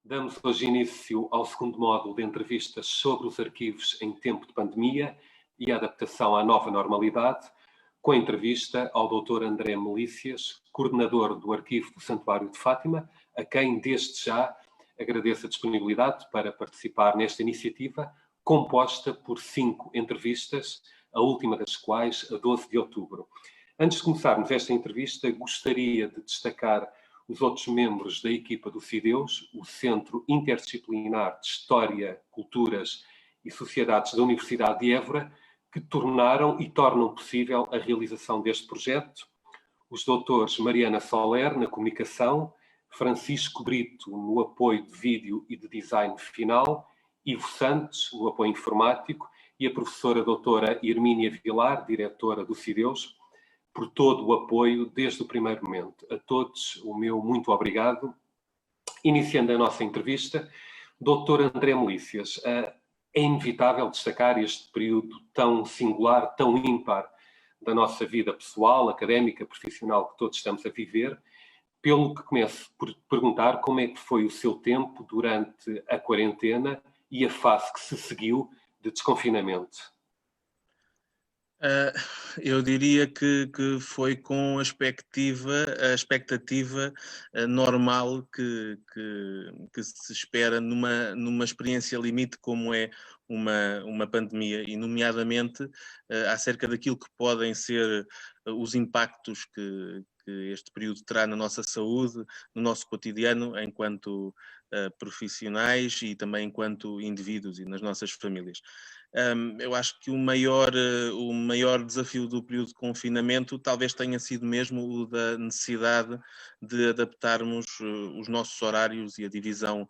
Damos hoje início ao segundo módulo de entrevistas sobre os arquivos em tempo de pandemia e a adaptação à nova normalidade, com a entrevista ao Dr. André Melícias, coordenador do Arquivo do Santuário de Fátima, a quem, desde já, agradeço a disponibilidade para participar nesta iniciativa, composta por 5 entrevistas, a última das quais a 12 de outubro. Antes de começarmos esta entrevista, gostaria de destacar os outros membros da equipa do CIDEUS, o Centro Interdisciplinar de História, Culturas e Sociedades da Universidade de Évora, que tornaram e tornam possível a realização deste projeto. Os doutores Mariana Soler, na comunicação, Francisco Brito, no apoio de vídeo e de design final, Ivo Santos, no apoio informático, e a professora doutora Hermínia Vilar, diretora do CIDEUS, por todo o apoio desde o primeiro momento. A todos, o meu muito obrigado. Iniciando a nossa entrevista, Dr. André Melícias, é inevitável destacar este período tão singular, tão ímpar da nossa vida pessoal, académica, profissional que todos estamos a viver, pelo que começo por perguntar como é que foi o seu tempo durante a quarentena e a fase que se seguiu de desconfinamento. Eu diria que foi com a expectativa normal que se espera numa experiência limite como é uma pandemia, e nomeadamente acerca daquilo que podem ser os impactos que este período terá na nossa saúde, no nosso cotidiano, enquanto profissionais e também enquanto indivíduos e nas nossas famílias. Eu acho que o maior desafio do período de confinamento talvez tenha sido mesmo o da necessidade de adaptarmos os nossos horários e a divisão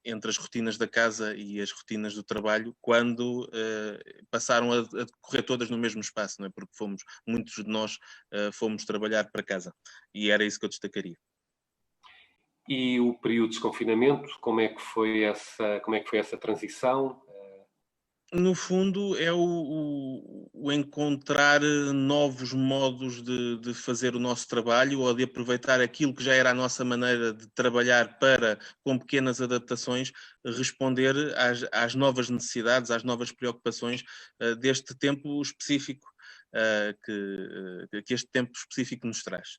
entre as rotinas da casa e as rotinas do trabalho, quando passaram a decorrer todas no mesmo espaço, não é? Porque muitos de nós fomos trabalhar para casa, e era isso que eu destacaria. E o período de desconfinamento, como é que foi essa transição? No fundo, é o encontrar novos modos de fazer o nosso trabalho, ou de aproveitar aquilo que já era a nossa maneira de trabalhar para, com pequenas adaptações, responder às novas necessidades, às novas preocupações deste tempo específico, que este tempo específico nos traz.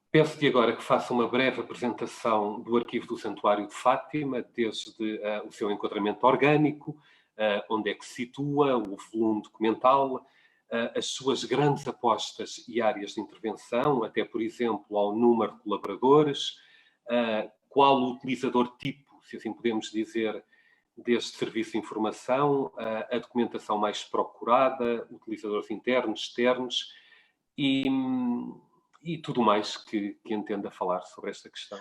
Peço-lhe agora que faça uma breve apresentação do Arquivo do Santuário de Fátima, desde o seu enquadramento orgânico, onde é que se situa, o volume documental, as suas grandes apostas e áreas de intervenção, até, por exemplo, ao número de colaboradores, qual o utilizador tipo, se assim podemos dizer, deste serviço de informação, a documentação mais procurada, utilizadores internos, externos e tudo mais que entenda falar sobre esta questão.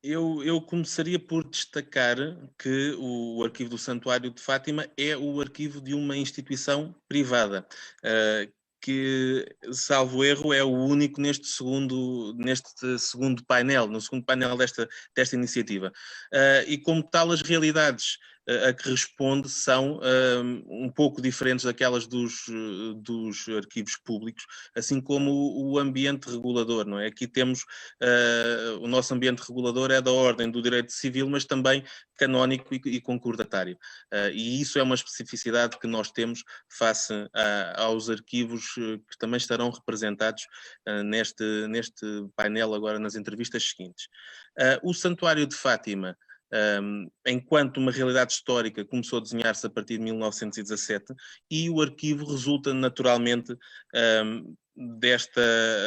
Eu começaria por destacar que o Arquivo do Santuário de Fátima é o arquivo de uma instituição privada, que, salvo erro, é o único neste segundo painel, no segundo painel desta iniciativa. E como tal, as realidades a que responde são um pouco diferentes daquelas dos arquivos públicos, assim como o ambiente regulador, não é? Aqui temos o nosso ambiente regulador é da ordem do direito civil, mas também canónico e concordatário. E isso é uma especificidade que nós temos face aos arquivos que também estarão representados neste painel agora nas entrevistas seguintes. O Santuário de Fátima, enquanto uma realidade histórica, começou a desenhar-se a partir de 1917, e o arquivo resulta naturalmente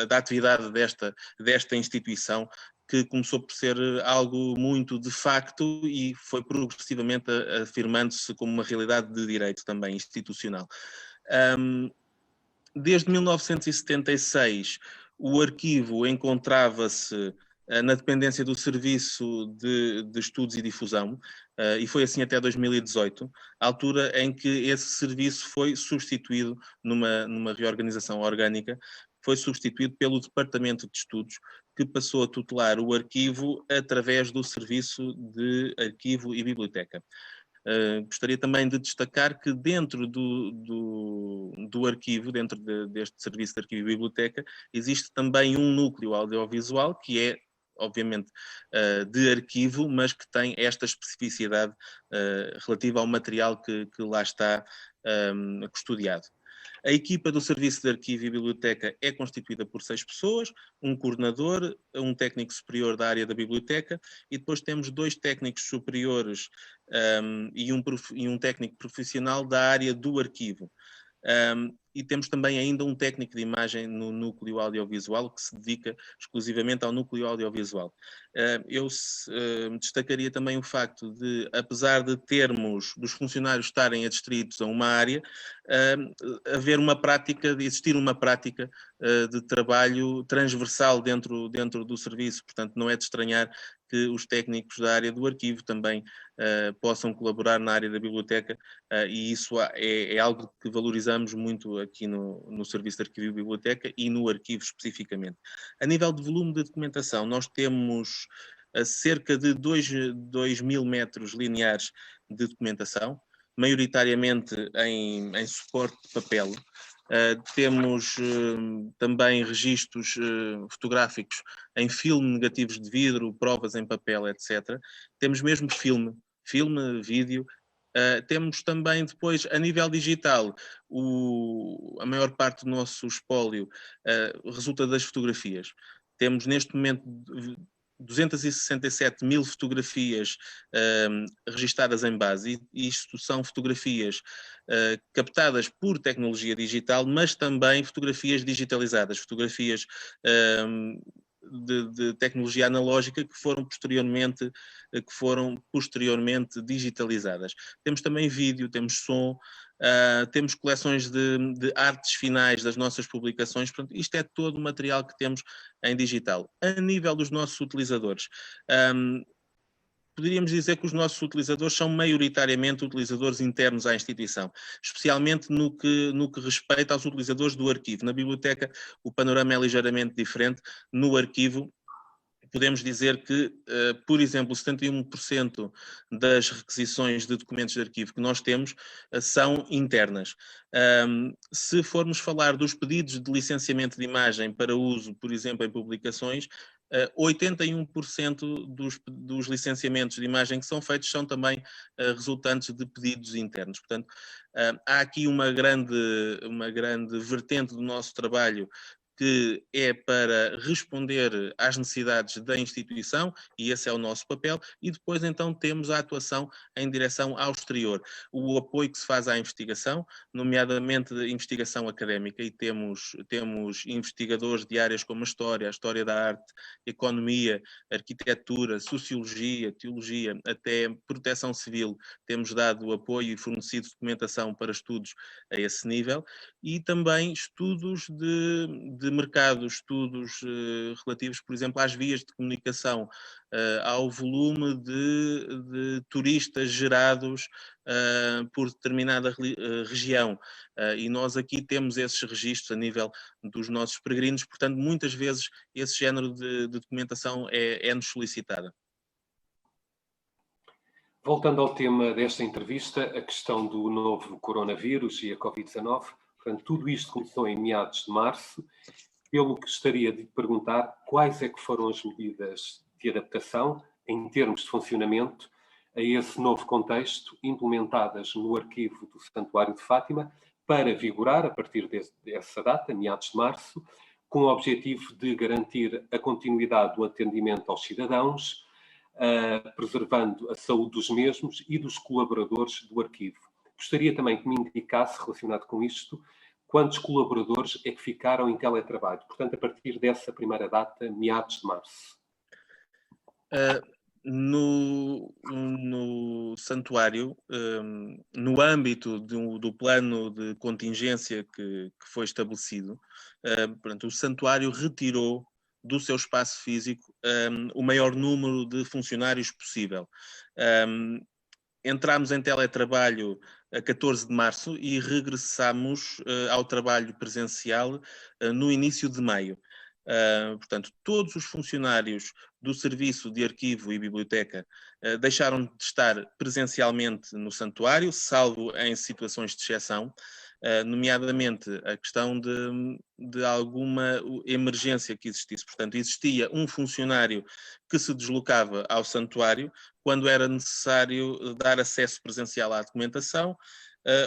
da atividade desta instituição, que começou por ser algo muito de facto e foi progressivamente afirmando-se como uma realidade de direito também institucional. Desde 1976, o arquivo encontrava-se na dependência do Serviço de Estudos e Difusão, e foi assim até 2018, a altura em que esse serviço foi substituído numa reorganização orgânica, foi substituído pelo Departamento de Estudos, que passou a tutelar o arquivo através do Serviço de Arquivo e Biblioteca. Gostaria também de destacar que dentro do arquivo, deste serviço de arquivo e biblioteca, existe também um núcleo audiovisual, que é obviamente, de arquivo, mas que tem esta especificidade relativa ao material que lá está custodiado. A equipa do Serviço de Arquivo e Biblioteca é constituída por 6 pessoas, um coordenador, um técnico superior da área da biblioteca e depois temos 2 técnicos superiores e um técnico profissional da área do arquivo. E temos também ainda um técnico de imagem no núcleo audiovisual que se dedica exclusivamente ao núcleo audiovisual. Eu destacaria também o facto de, apesar de termos dos funcionários estarem adstritos a uma área, existir uma prática de trabalho transversal dentro do serviço. Portanto, não é de estranhar que os técnicos da área do arquivo também possam colaborar na área da biblioteca e isso é algo que valorizamos muito aqui no Serviço de Arquivo e Biblioteca e no arquivo especificamente. A nível de volume de documentação, nós temos cerca de 2.000 metros lineares de documentação, maioritariamente em suporte de papel. Temos também registros fotográficos em filme, negativos de vidro, provas em papel, etc. Temos mesmo filme, vídeo. Temos também depois, a nível digital, a maior parte do nosso espólio resulta das fotografias. Temos neste momento 267.000 fotografias registadas em base, e isto são fotografias captadas por tecnologia digital, mas também fotografias digitalizadas, fotografias de tecnologia analógica que foram posteriormente digitalizadas. Temos também vídeo, temos som, temos coleções de artes finais das nossas publicações. Portanto, isto é todo o material que temos em digital. A nível dos nossos utilizadores, poderíamos dizer que os nossos utilizadores são maioritariamente utilizadores internos à instituição, especialmente no que respeita aos utilizadores do arquivo. Na biblioteca o panorama é ligeiramente diferente. No arquivo podemos dizer que, por exemplo, 71% das requisições de documentos de arquivo que nós temos são internas. Se formos falar dos pedidos de licenciamento de imagem para uso, por exemplo, em publicações, 81% dos licenciamentos de imagem que são feitos são também resultantes de pedidos internos. Portanto, há aqui uma grande vertente do nosso trabalho que é para responder às necessidades da instituição, e esse é o nosso papel, e depois então temos a atuação em direção ao exterior, o apoio que se faz à investigação, nomeadamente de investigação académica, e temos investigadores de áreas como a história da arte, economia, arquitetura, sociologia, teologia, até proteção civil, temos dado apoio e fornecido documentação para estudos a esse nível, e também estudos de mercado, estudos relativos, por exemplo, às vias de comunicação, ao volume de turistas gerados por determinada região. E nós aqui temos esses registros a nível dos nossos peregrinos, portanto, muitas vezes esse género de documentação é-nos solicitada. Voltando ao tema desta entrevista, a questão do novo coronavírus e a Covid-19, portanto, tudo isto começou em meados de março, pelo que gostaria de perguntar quais é que foram as medidas de adaptação, em termos de funcionamento, a esse novo contexto, implementadas no arquivo do Santuário de Fátima, para vigorar, a partir dessa data, meados de março, com o objetivo de garantir a continuidade do atendimento aos cidadãos, preservando a saúde dos mesmos e dos colaboradores do arquivo. Gostaria também que me indicasse, relacionado com isto, quantos colaboradores é que ficaram em teletrabalho, portanto, a partir dessa primeira data, meados de março. No santuário, no âmbito do plano de contingência que foi estabelecido, portanto, o santuário retirou do seu espaço físico o maior número de funcionários possível. Entramos em teletrabalho a 14 de março e regressamos ao trabalho presencial no início de maio. Portanto, todos os funcionários do Serviço de Arquivo e Biblioteca deixaram de estar presencialmente no santuário, salvo em situações de exceção, nomeadamente a questão de alguma emergência que existisse. Portanto, existia um funcionário que se deslocava ao santuário quando era necessário dar acesso presencial à documentação,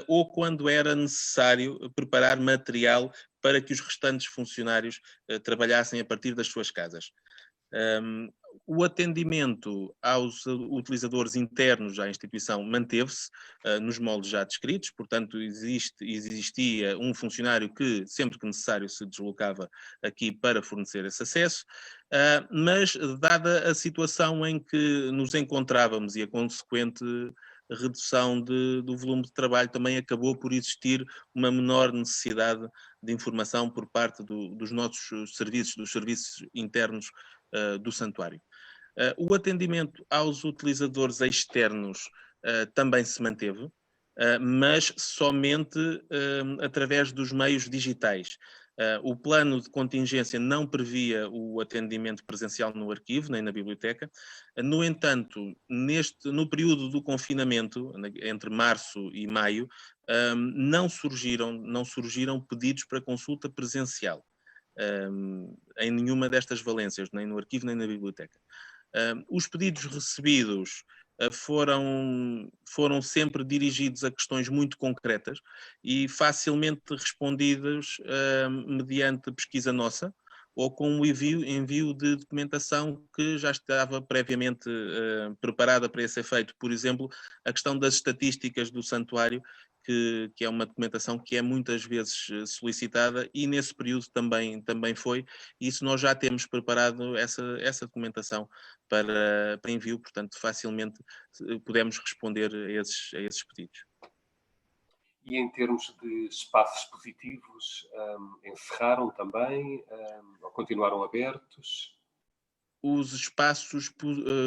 ou quando era necessário preparar material para que os restantes funcionários trabalhassem a partir das suas casas. O atendimento aos utilizadores internos à instituição manteve-se nos moldes já descritos, portanto existia um funcionário que, sempre que necessário, se deslocava aqui para fornecer esse acesso, mas dada a situação em que nos encontrávamos e a consequente redução do volume de trabalho, também acabou por existir uma menor necessidade de informação por parte dos nossos serviços, dos serviços internos do santuário. O atendimento aos utilizadores externos também se manteve, mas somente através dos meios digitais. O plano de contingência não previa o atendimento presencial no arquivo, nem na biblioteca. No entanto, no período do confinamento, entre março e maio, não surgiram pedidos para consulta presencial em nenhuma destas valências, nem no arquivo nem na biblioteca. Os pedidos recebidos foram sempre dirigidos a questões muito concretas e facilmente respondidas mediante pesquisa nossa ou com o envio de documentação que já estava previamente preparada para esse efeito. Por exemplo, a questão das estatísticas do santuário, que é uma documentação que é muitas vezes solicitada e nesse período também foi, e isso nós já temos preparado essa documentação para envio, portanto facilmente podemos responder a esses pedidos. E em termos de espaços expositivos, encerraram também ou continuaram abertos? Os espaços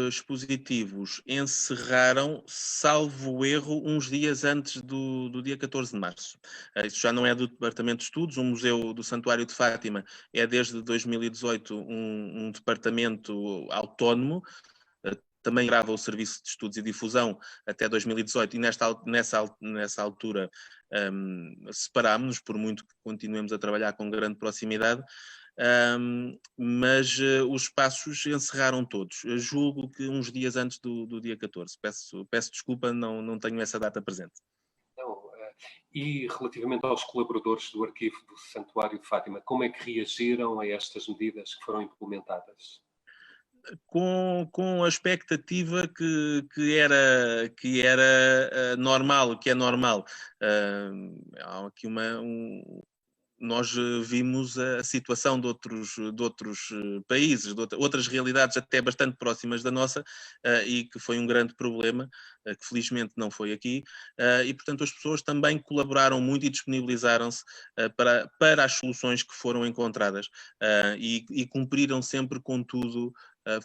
expositivos encerraram, salvo erro, uns dias antes do dia 14 de março. Isso já não é do Departamento de Estudos, o Museu do Santuário de Fátima é desde 2018 um departamento autónomo, também grava o Serviço de Estudos e Difusão até 2018 e nessa altura separámos-nos, por muito que continuemos a trabalhar com grande proximidade. Mas os espaços encerraram todos. Eu julgo que uns dias antes do dia 14. Peço desculpa, não tenho essa data presente. Não, e relativamente aos colaboradores do Arquivo do Santuário de Fátima, como é que reagiram a estas medidas que foram implementadas? Com a expectativa que era normal, que é normal. Há aqui nós vimos a situação de outros países, de outras realidades até bastante próximas da nossa, e que foi um grande problema, que felizmente não foi aqui, e portanto as pessoas também colaboraram muito e disponibilizaram-se para as soluções que foram encontradas, e cumpriram sempre com tudo.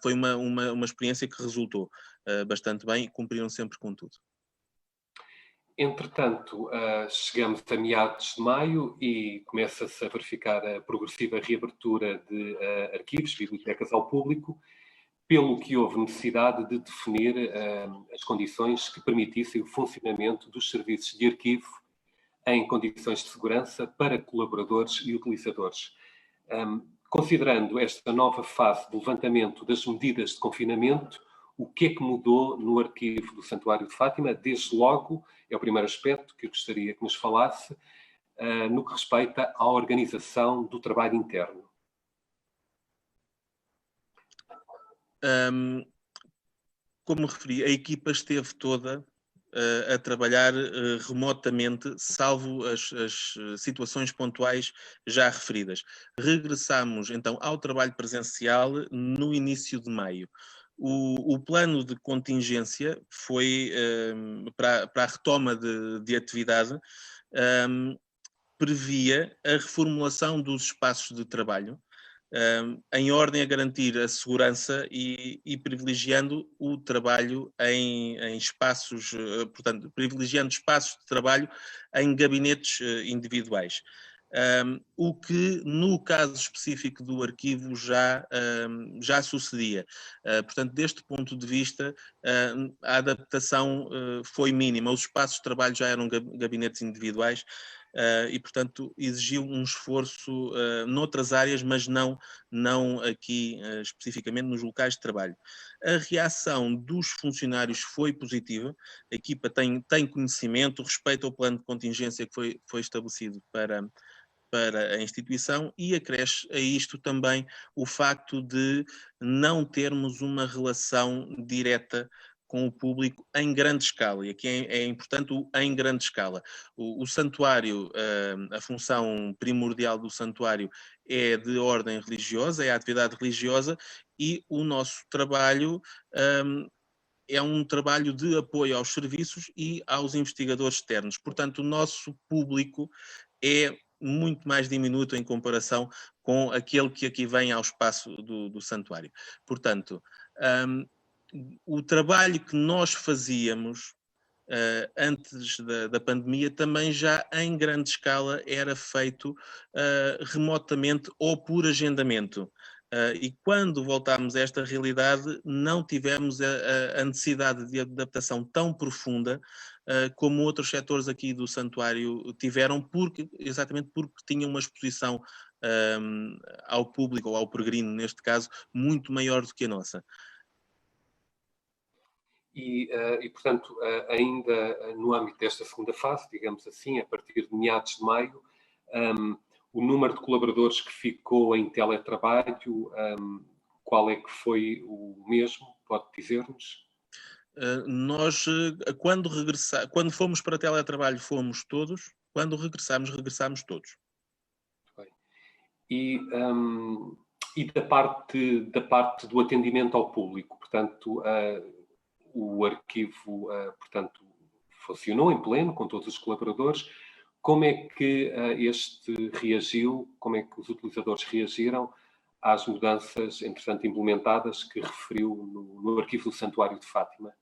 Foi uma experiência que resultou bastante bem e cumpriram sempre com tudo. Entretanto, chegamos a meados de maio e começa-se a verificar a progressiva reabertura de arquivos, bibliotecas ao público, pelo que houve necessidade de definir as condições que permitissem o funcionamento dos serviços de arquivo em condições de segurança para colaboradores e utilizadores. Considerando esta nova fase de levantamento das medidas de confinamento, o que é que mudou no arquivo do Santuário de Fátima? Desde logo, é o primeiro aspecto que eu gostaria que nos falasse, no que respeita à organização do trabalho interno. Como referi, a equipa esteve toda a trabalhar remotamente, salvo as situações pontuais já referidas. Regressámos então ao trabalho presencial no início de maio. O plano de contingência foi para a retoma de atividade, previa a reformulação dos espaços de trabalho, em ordem a garantir a segurança e privilegiando o trabalho em espaços, portanto, privilegiando espaços de trabalho em gabinetes individuais. O que, no caso específico do arquivo, já sucedia. Portanto, deste ponto de vista, a adaptação foi mínima. Os espaços de trabalho já eram gabinetes individuais, e, portanto, exigiu um esforço noutras áreas, mas não aqui especificamente nos locais de trabalho. A reação dos funcionários foi positiva, a equipa tem conhecimento, respeita o plano de contingência que foi estabelecido para a instituição, e acresce a isto também o facto de não termos uma relação direta com o público em grande escala, e aqui é importante o em grande escala. O santuário, a função primordial do santuário é de ordem religiosa, é a atividade religiosa, e o nosso trabalho é um trabalho de apoio aos serviços e aos investigadores externos. Portanto, o nosso público é muito mais diminuto em comparação com aquele que aqui vem ao espaço do santuário. Portanto, o trabalho que nós fazíamos antes da pandemia também já em grande escala era feito remotamente ou por agendamento. E quando voltámos a esta realidade, não tivemos a necessidade de adaptação tão profunda como outros setores aqui do santuário tiveram, exatamente porque tinham uma exposição ao público, ou ao peregrino, neste caso, muito maior do que a nossa. E portanto, ainda no âmbito desta segunda fase, digamos assim, a partir de meados de maio, o número de colaboradores que ficou em teletrabalho, qual é que foi o mesmo? Pode dizer-nos? Nós, quando fomos para teletrabalho, fomos todos. Quando regressámos todos. E da parte do atendimento ao público, portanto, o arquivo, portanto, funcionou em pleno com todos os colaboradores. Como é que este reagiu? Como é que os utilizadores reagiram às mudanças, entretanto, implementadas que referiu no arquivo do Santuário de Fátima?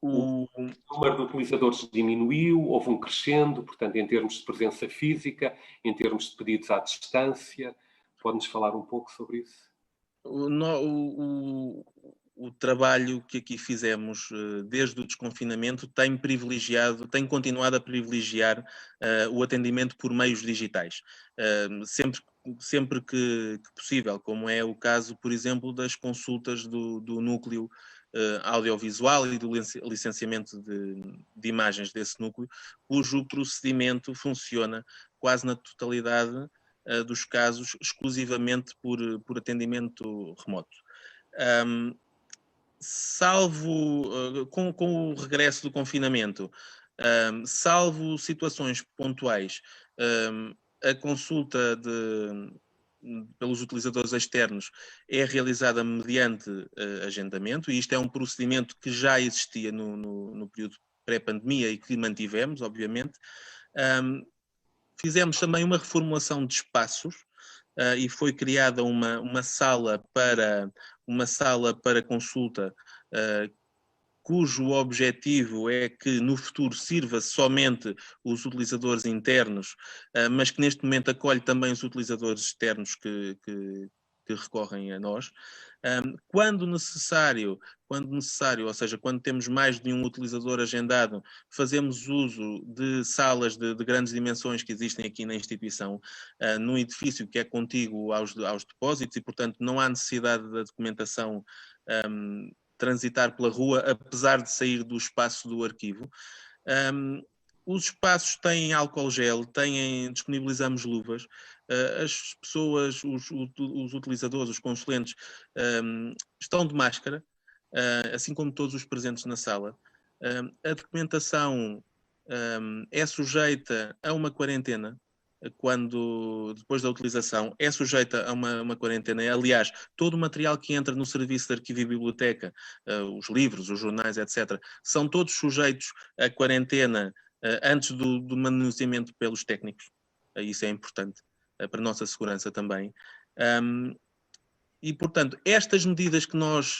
O número de utilizadores diminuiu, houve um crescendo, portanto, em termos de presença física, em termos de pedidos à distância. Pode-nos falar um pouco sobre isso? O trabalho que aqui fizemos desde o desconfinamento tem continuado a privilegiar o atendimento por meios digitais. Sempre que possível, como é o caso, por exemplo, das consultas do núcleo audiovisual e do licenciamento de imagens desse núcleo, cujo procedimento funciona quase na totalidade dos casos exclusivamente por atendimento remoto. Salvo com o regresso do confinamento, salvo situações pontuais, a consulta pelos utilizadores externos é realizada mediante agendamento, e isto é um procedimento que já existia no período pré-pandemia e que mantivemos, obviamente. Fizemos também uma reformulação de espaços e foi criada uma sala para consulta, cujo objetivo é que no futuro sirva somente os utilizadores internos, mas que neste momento acolhe também os utilizadores externos que recorrem a nós. Quando necessário, ou seja, quando temos mais de um utilizador agendado, fazemos uso de salas de grandes dimensões que existem aqui na instituição, num edifício que é contíguo aos depósitos, e, portanto, não há necessidade da documentação transitar pela rua, apesar de sair do espaço do arquivo. Os espaços têm álcool gel, disponibilizamos luvas, as pessoas, os utilizadores, os consulentes, estão de máscara, assim como todos os presentes na sala. A documentação é sujeita a uma quarentena, depois da utilização, é sujeita a uma quarentena. Aliás, todo o material que entra no serviço de arquivo e biblioteca, os livros, os jornais, etc., são todos sujeitos à quarentena antes do manuseamento pelos técnicos. Isso é importante para a nossa segurança também. E, portanto, estas medidas que nós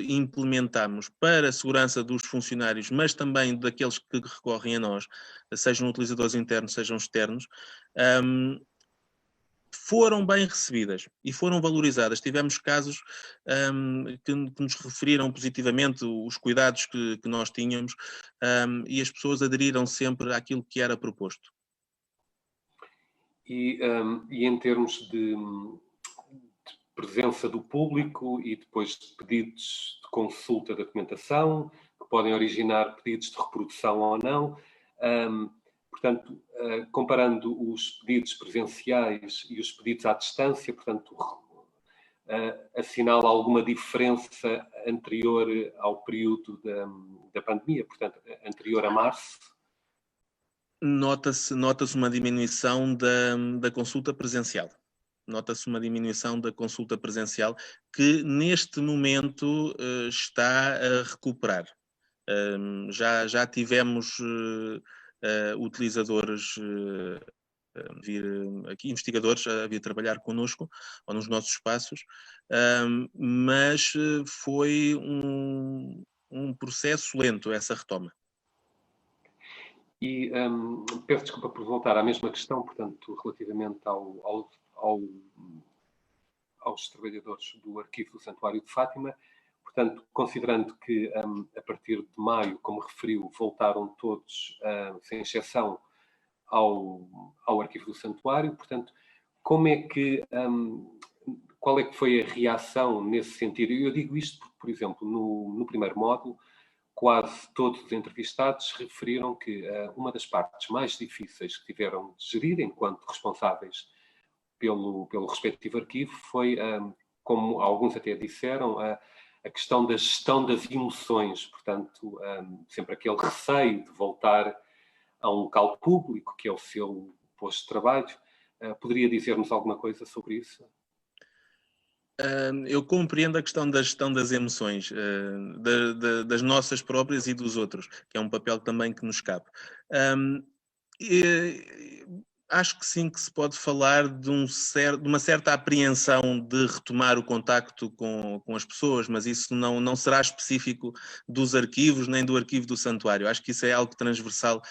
implementamos para a segurança dos funcionários, mas também daqueles que recorrem a nós, sejam utilizadores internos, sejam externos, foram bem recebidas e foram valorizadas. Tivemos casos que nos referiram positivamente os cuidados que nós tínhamos, e as pessoas aderiram sempre àquilo que era proposto. E em termos de presença do público e depois de pedidos de consulta da documentação, que podem originar pedidos de reprodução ou não. Portanto, comparando os pedidos presenciais e os pedidos à distância, portanto, assinala alguma diferença anterior ao período da pandemia, portanto, anterior a março? Nota-se uma diminuição da consulta presencial. Nota-se uma diminuição da consulta presencial que, neste momento, está a recuperar. Já tivemos utilizadores aqui, investigadores a vir trabalhar connosco ou nos nossos espaços, mas foi um processo lento essa retoma. E peço desculpa por voltar à mesma questão, portanto, relativamente aos trabalhadores do Arquivo do Santuário de Fátima. Portanto, considerando que a partir de maio, como referiu, voltaram todos, sem exceção, ao Arquivo do Santuário, portanto, como é que, qual é que foi a reação nesse sentido? Eu digo isto porque, por exemplo, no primeiro módulo, quase todos os entrevistados referiram que uma das partes mais difíceis que tiveram de gerir enquanto responsáveis pelo respectivo arquivo foi, como alguns até disseram, a questão da gestão das emoções. Portanto, sempre aquele receio de voltar a um local público, que é o seu posto de trabalho. Poderia dizer-nos alguma coisa sobre isso? Eu compreendo a questão da gestão das emoções, das nossas próprias e dos outros, que é um papel também que nos cabe. Acho que sim, que se pode falar de uma certa apreensão de retomar o contacto com as pessoas, mas isso não será específico dos arquivos nem do arquivo do santuário. Acho que isso é algo transversal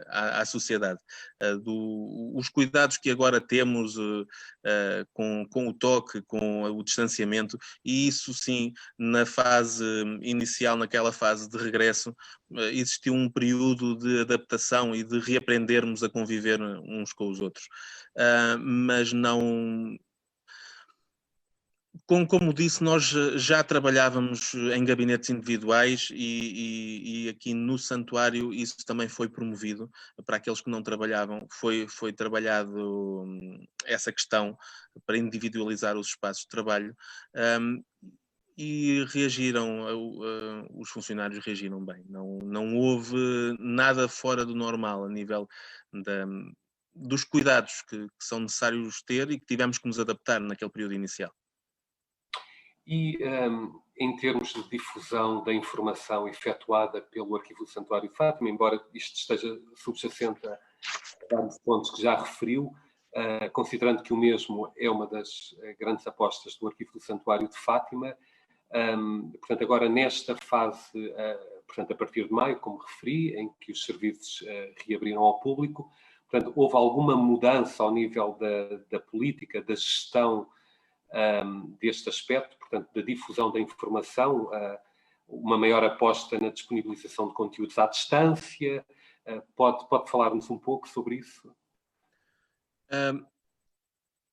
à sociedade. Os cuidados que agora temos com o toque, com o distanciamento, e isso sim, na fase inicial, naquela fase de regresso, existiu um período de adaptação e de reaprendermos a conviver uns com os outros. Mas não... Como disse, nós já trabalhávamos em gabinetes individuais e aqui no santuário isso também foi promovido para aqueles que não trabalhavam. Foi trabalhado essa questão para individualizar os espaços de trabalho. E reagiram, os funcionários reagiram bem. Não houve nada fora do normal a nível dos cuidados que são necessários ter e que tivemos que nos adaptar naquele período inicial. E em termos de difusão da informação efetuada pelo Arquivo do Santuário de Fátima, embora isto esteja subjacente a vários pontos que já referiu, considerando que o mesmo é uma das grandes apostas do Arquivo do Santuário de Fátima, portanto, agora nesta fase, portanto, a partir de maio, como referi, em que os serviços reabriram ao público, portanto, houve alguma mudança ao nível da política, da gestão deste aspecto, portanto, da difusão da informação, uma maior aposta na disponibilização de conteúdos à distância. Pode falar-nos um pouco sobre isso?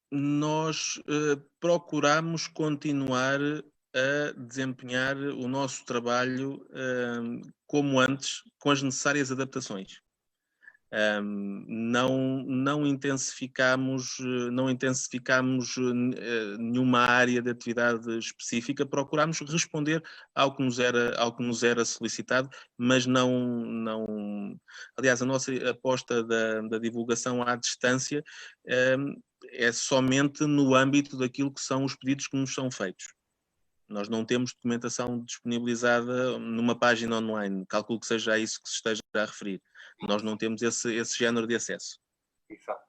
Nós procuramos continuar a desempenhar o nosso trabalho como antes, com as necessárias adaptações. Não intensificamos nenhuma área de atividade específica, procuramos responder ao que nos era solicitado, mas não... Aliás, a nossa aposta da divulgação à distância é somente no âmbito daquilo que são os pedidos que nos são feitos. Nós não temos documentação disponibilizada numa página online. Calculo que seja a isso que se esteja a referir. Nós não temos esse género de acesso. Exato.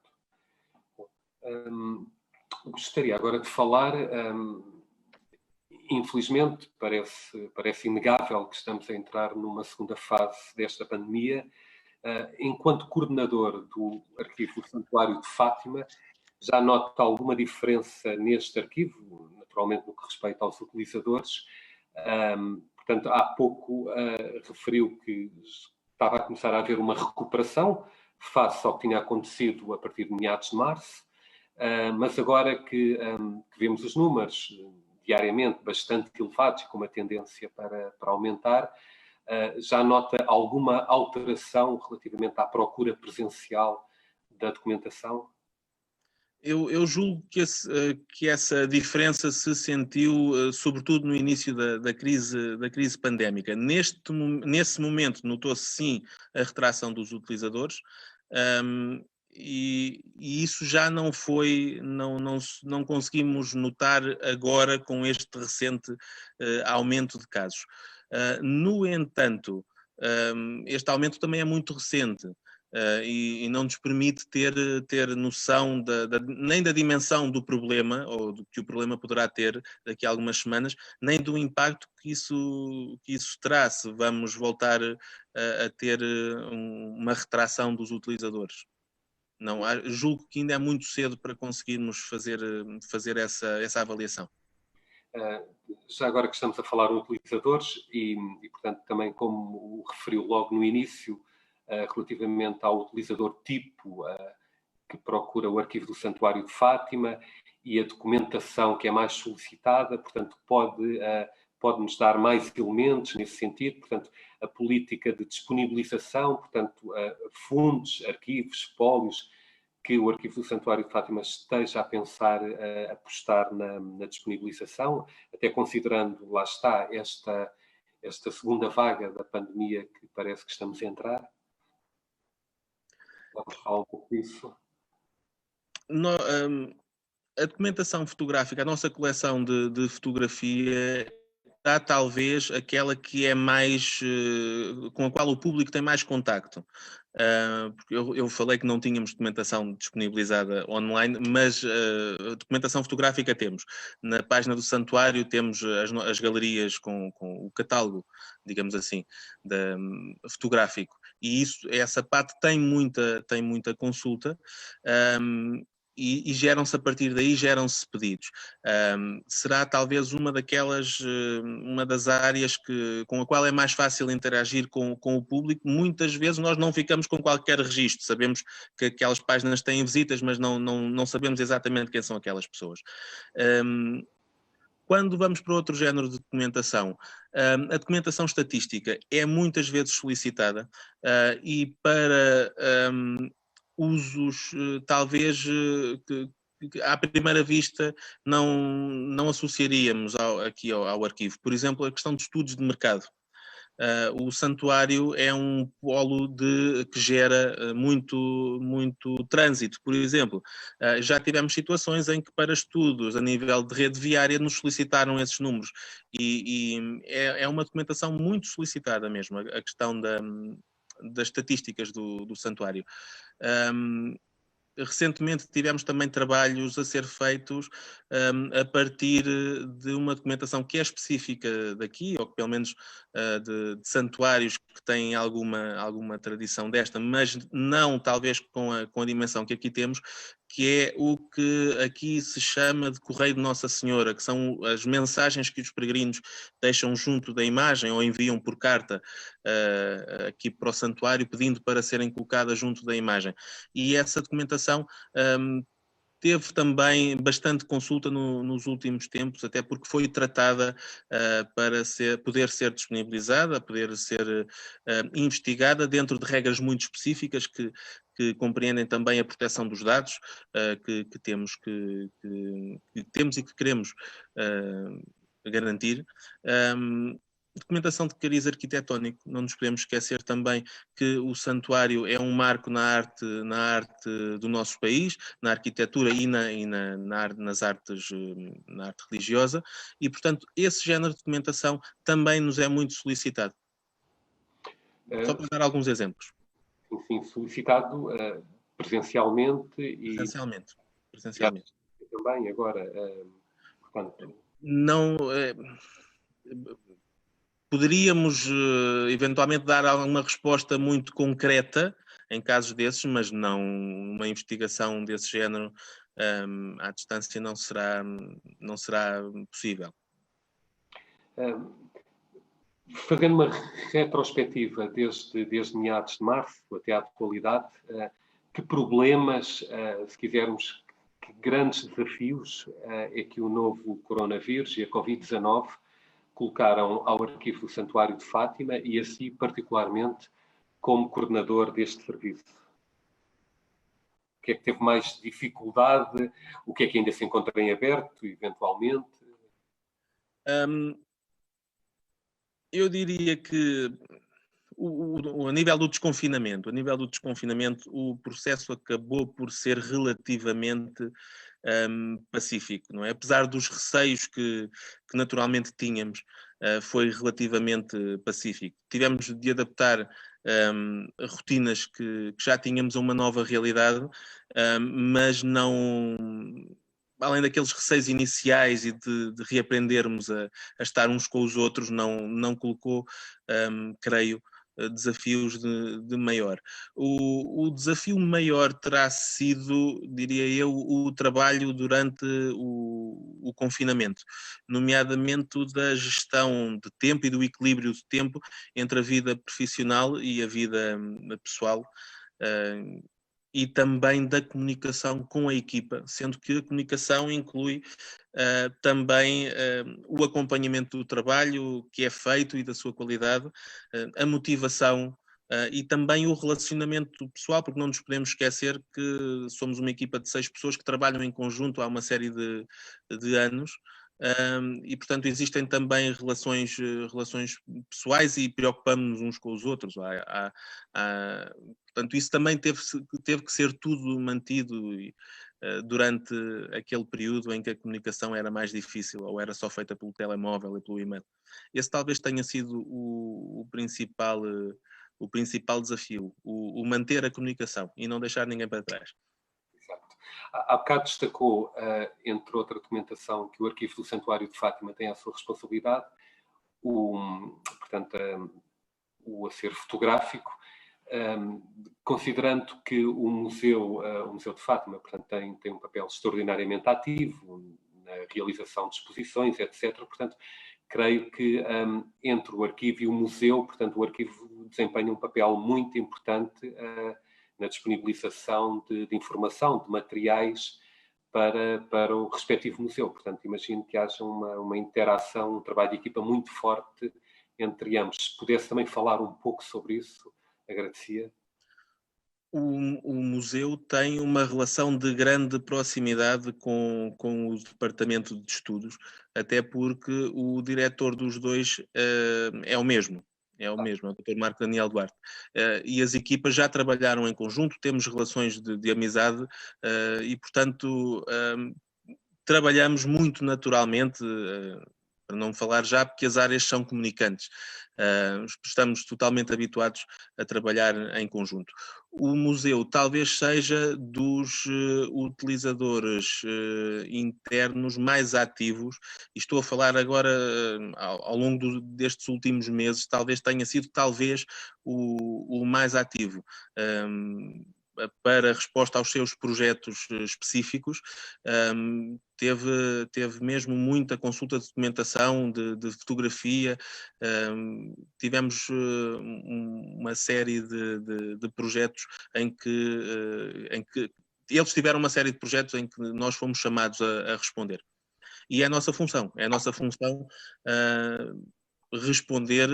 Gostaria agora de falar, infelizmente, parece inegável que estamos a entrar numa segunda fase desta pandemia. Enquanto coordenador do Arquivo do Santuário de Fátima, Já nota alguma diferença neste arquivo, naturalmente no que respeita aos utilizadores. Portanto, há pouco referiu que estava a começar a haver uma recuperação face ao que tinha acontecido a partir de meados de março, mas agora que vemos os números diariamente bastante elevados, com uma tendência para aumentar, já nota alguma alteração relativamente à procura presencial da documentação? Eu julgo que essa diferença se sentiu, sobretudo no início da crise pandémica. Nesse momento notou-se sim a retração dos utilizadores, e isso já não foi, não conseguimos notar agora com este recente aumento de casos. No entanto, este aumento também é muito recente. E não nos permite ter noção nem da dimensão do problema, ou do que o problema poderá ter daqui a algumas semanas, nem do impacto que isso terá se vamos voltar a ter uma retração dos utilizadores. Não, julgo que ainda é muito cedo para conseguirmos fazer essa avaliação. Já agora que estamos a falar de utilizadores e, portanto, também como o referiu logo no início, relativamente ao utilizador tipo que procura o arquivo do Santuário de Fátima e a documentação que é mais solicitada, portanto, pode-nos dar mais elementos nesse sentido, portanto, a política de disponibilização, portanto, fundos, arquivos, espólios, que o arquivo do Santuário de Fátima esteja a pensar apostar na disponibilização, até considerando, lá está, esta segunda vaga da pandemia que parece que estamos a entrar. Vamos falar um pouco disso. A documentação fotográfica, a nossa coleção de fotografia será talvez aquela que é mais, com a qual o público tem mais contacto. Porque eu falei que não tínhamos documentação disponibilizada online, mas a documentação fotográfica temos. Na página do Santuário temos as galerias com o catálogo, digamos assim, fotográfico. E essa parte tem muita consulta. E geram-se a partir daí, geram-se pedidos. Será talvez uma das áreas com a qual é mais fácil interagir com o público. Muitas vezes nós não ficamos com qualquer registro, sabemos que aquelas páginas têm visitas, mas não sabemos exatamente quem são aquelas pessoas. Quando vamos para outro género de documentação, a documentação estatística é muitas vezes solicitada e para usos talvez que à primeira vista não associaríamos aqui ao arquivo. Por exemplo, a questão de estudos de mercado. O Santuário é um polo que gera muito trânsito. Por exemplo, já tivemos situações em que para estudos a nível de rede viária nos solicitaram esses números e é uma documentação muito solicitada mesmo, a questão das estatísticas do Santuário. Recentemente tivemos também trabalhos a ser feitos a partir de uma documentação que é específica daqui, ou pelo menos de santuários que têm alguma tradição desta, mas não talvez com a dimensão que aqui temos, que é o que aqui se chama de Correio de Nossa Senhora, que são as mensagens que os peregrinos deixam junto da imagem ou enviam por carta aqui para o santuário pedindo para serem colocadas junto da imagem. E essa documentação teve também bastante consulta nos últimos tempos, até porque foi tratada para poder ser disponibilizada, poder ser investigada dentro de regras muito específicas que compreendem também a proteção dos dados que temos e que queremos garantir. Documentação de cariz arquitetónico, não nos podemos esquecer também que o santuário é um marco na arte do nosso país, na arquitetura e nas artes, na arte religiosa, e portanto esse género de documentação também nos é muito solicitado. Só para dar alguns exemplos. Sim, solicitado presencialmente e presencialmente. Também agora, portanto... Não... Poderíamos eventualmente dar alguma resposta muito concreta em casos desses, mas não uma investigação desse género à distância não será possível. Fazendo uma retrospectiva desde meados de março até à atualidade, que problemas, se quisermos, que grandes desafios é que o novo coronavírus e a Covid-19 colocaram ao Arquivo do Santuário de Fátima e a si particularmente como coordenador deste serviço? O que é que teve mais dificuldade? O que é que ainda se encontra em aberto, eventualmente? Eu diria que a nível do desconfinamento, o processo acabou por ser relativamente pacífico, não é? Apesar dos receios que naturalmente tínhamos, foi relativamente pacífico. Tivemos de adaptar rotinas que já tínhamos a uma nova realidade, mas não... Além daqueles receios iniciais e de reaprendermos a estar uns com os outros, não colocou, creio, desafios de maior. O desafio maior terá sido, diria eu, o trabalho durante o confinamento, nomeadamente o da gestão de tempo e do equilíbrio de tempo entre a vida profissional e a vida pessoal, e também da comunicação com a equipa, sendo que a comunicação inclui também o acompanhamento do trabalho que é feito e da sua qualidade, a motivação e também o relacionamento pessoal, porque não nos podemos esquecer que somos uma equipa de 6 pessoas que trabalham em conjunto há uma série de anos. E portanto existem também relações pessoais e preocupamos-nos uns com os outros. Portanto, isso também teve que ser tudo mantido durante aquele período em que a comunicação era mais difícil ou era só feita pelo telemóvel e pelo e-mail. Esse talvez tenha sido o principal desafio, o manter a comunicação e não deixar ninguém para trás. Há bocado destacou, entre outra documentação, que o Arquivo do Santuário de Fátima tem à sua responsabilidade, portanto, o acervo fotográfico, considerando que o Museu de Fátima, portanto, tem um papel extraordinariamente ativo na realização de exposições, etc. Portanto, creio que entre o arquivo e o museu, portanto, o arquivo desempenha um papel muito importante na disponibilização de informação, de materiais para o respectivo museu. Portanto, imagino que haja uma interação, um trabalho de equipa muito forte entre ambos. Se pudesse também falar um pouco sobre isso, agradecia. O museu tem uma relação de grande proximidade com o departamento de estudos, até porque o diretor dos dois é o mesmo. É o mesmo, é o Dr. Marco Daniel Duarte. E as equipas já trabalharam em conjunto, temos relações de amizade e, portanto, trabalhamos muito naturalmente, para não falar já, porque as áreas são comunicantes. Estamos totalmente habituados a trabalhar em conjunto. O museu talvez seja dos utilizadores internos mais ativos, e estou a falar agora ao longo destes últimos meses, talvez tenha sido o mais ativo. Para resposta aos seus projetos específicos, teve mesmo muita consulta de documentação, de fotografia, tivemos uma série de projetos em que eles tiveram uma série de projetos em que nós fomos chamados a responder. E é a nossa função responder,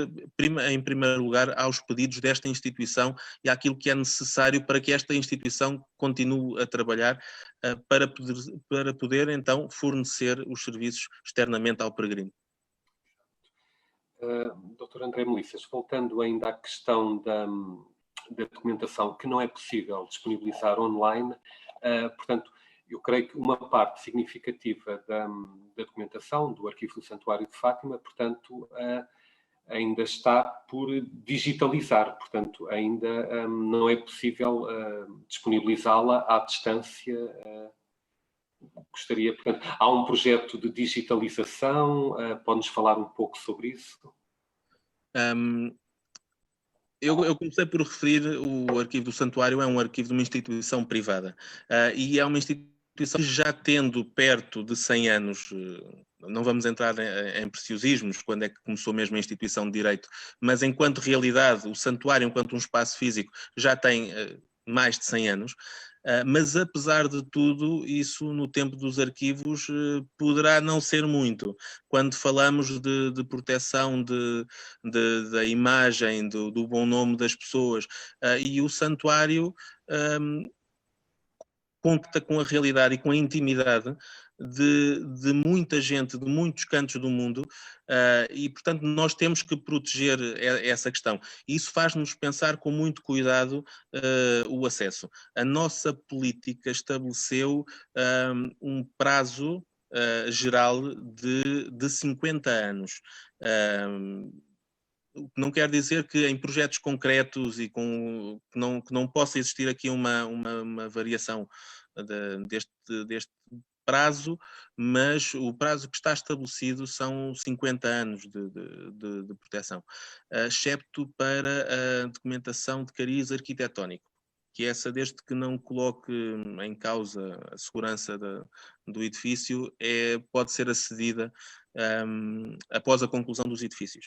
em primeiro lugar, aos pedidos desta instituição e àquilo que é necessário para que esta instituição continue a trabalhar para poder, então, fornecer os serviços externamente ao peregrino. Dr. André Melícias, voltando ainda à questão da documentação que não é possível disponibilizar online, portanto, eu creio que uma parte significativa da documentação do Arquivo do Santuário de Fátima, portanto, ainda está por digitalizar, portanto, ainda não é possível disponibilizá-la à distância. Gostaria, portanto, há um projeto de digitalização, pode-nos falar um pouco sobre isso? Eu comecei por referir o Arquivo do Santuário é um arquivo de uma instituição privada e é uma instituição instituição já tendo perto de 100 anos, não vamos entrar em preciosismos, quando é que começou mesmo a instituição de direito, mas enquanto realidade, o santuário, enquanto um espaço físico, já tem mais de 100 anos, mas apesar de tudo, isso no tempo dos arquivos poderá não ser muito. Quando falamos de proteção da imagem, do bom nome das pessoas, e o santuário conta com a realidade e com a intimidade de muita gente, de muitos cantos do mundo, e, portanto, nós temos que proteger essa questão. Isso faz-nos pensar com muito cuidado o acesso. A nossa política estabeleceu um prazo geral de 50 anos. O que não quer dizer que em projetos concretos e que não possa existir aqui uma variação deste prazo, mas o prazo que está estabelecido são 50 anos de proteção, excepto para a documentação de cariz arquitetónico, que essa, desde que não coloque em causa a segurança do edifício, pode ser acedida após a conclusão dos edifícios.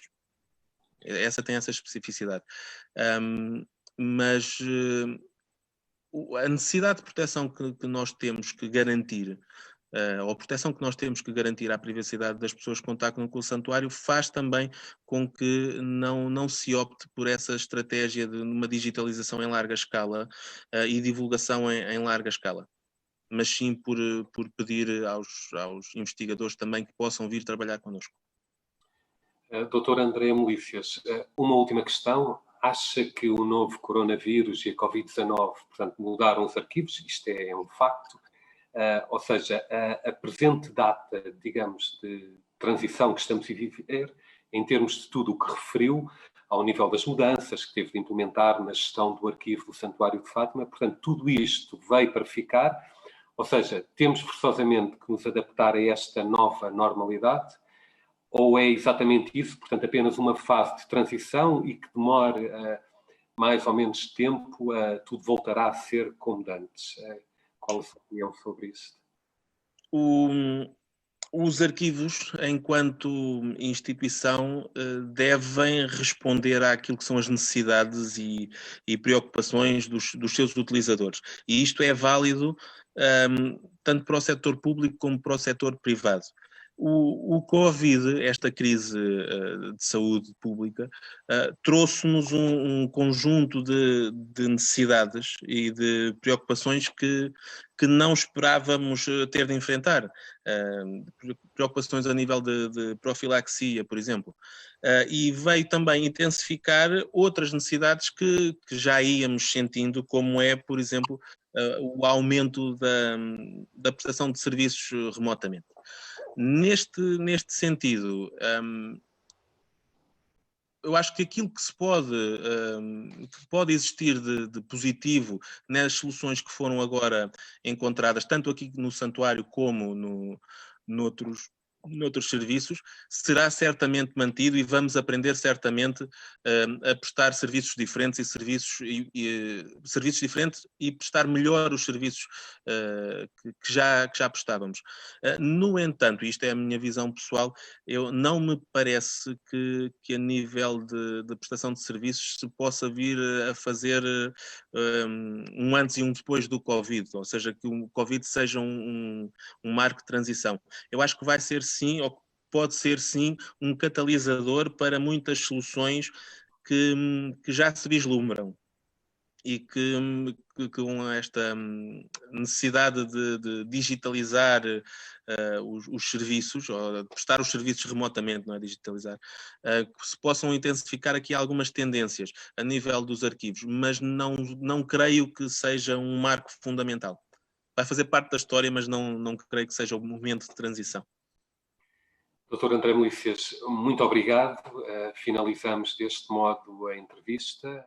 Essa tem essa especificidade. Mas a necessidade de proteção que nós temos que garantir, ou a proteção que nós temos que garantir à privacidade das pessoas que contactam com o santuário, faz também com que não se opte por essa estratégia de uma digitalização em larga escala e divulgação em larga escala, mas sim por pedir aos investigadores também que possam vir trabalhar connosco. Doutor André Melícias, uma última questão. Acha que o novo coronavírus e a Covid-19, portanto, mudaram os arquivos? Isto é um facto. Ou seja, a presente data, digamos, de transição que estamos a viver, em termos de tudo o que referiu, ao nível das mudanças que teve de implementar na gestão do arquivo do Santuário de Fátima, portanto, tudo isto veio para ficar. Ou seja, temos forçosamente que nos adaptar a esta nova normalidade? Ou é exatamente isso, portanto, apenas uma fase de transição e que demore mais ou menos tempo, tudo voltará a ser como antes? Qual a sua opinião sobre isto? Os arquivos, enquanto instituição, devem responder àquilo que são as necessidades e preocupações dos seus utilizadores. E isto é válido tanto para o setor público como para o setor privado. O Covid, esta crise de saúde pública, trouxe-nos um conjunto de necessidades e de preocupações que não esperávamos ter de enfrentar. Preocupações a nível de profilaxia, por exemplo. E veio também intensificar outras necessidades que já íamos sentindo, como é, por exemplo, o aumento da prestação de serviços remotamente. Neste sentido, eu acho que aquilo que pode existir de positivo nas soluções que foram agora encontradas, tanto aqui no santuário como noutros serviços, será certamente mantido e vamos aprender certamente a prestar serviços diferentes serviços diferentes e prestar melhor os serviços que já prestávamos. No entanto, isto é a minha visão pessoal, não me parece que a nível de prestação de serviços se possa vir a fazer um antes e um depois do Covid, ou seja, que o Covid seja um marco de transição. Eu acho que vai ser sim, ou pode ser sim, um catalisador para muitas soluções que já se vislumbram e que com esta necessidade de digitalizar os serviços, ou de prestar os serviços remotamente, não é digitalizar, que se possam intensificar aqui algumas tendências a nível dos arquivos, mas não creio que seja um marco fundamental. Vai fazer parte da história, mas não creio que seja o momento de transição. Doutor André Melícias, muito obrigado. Finalizamos deste modo a entrevista.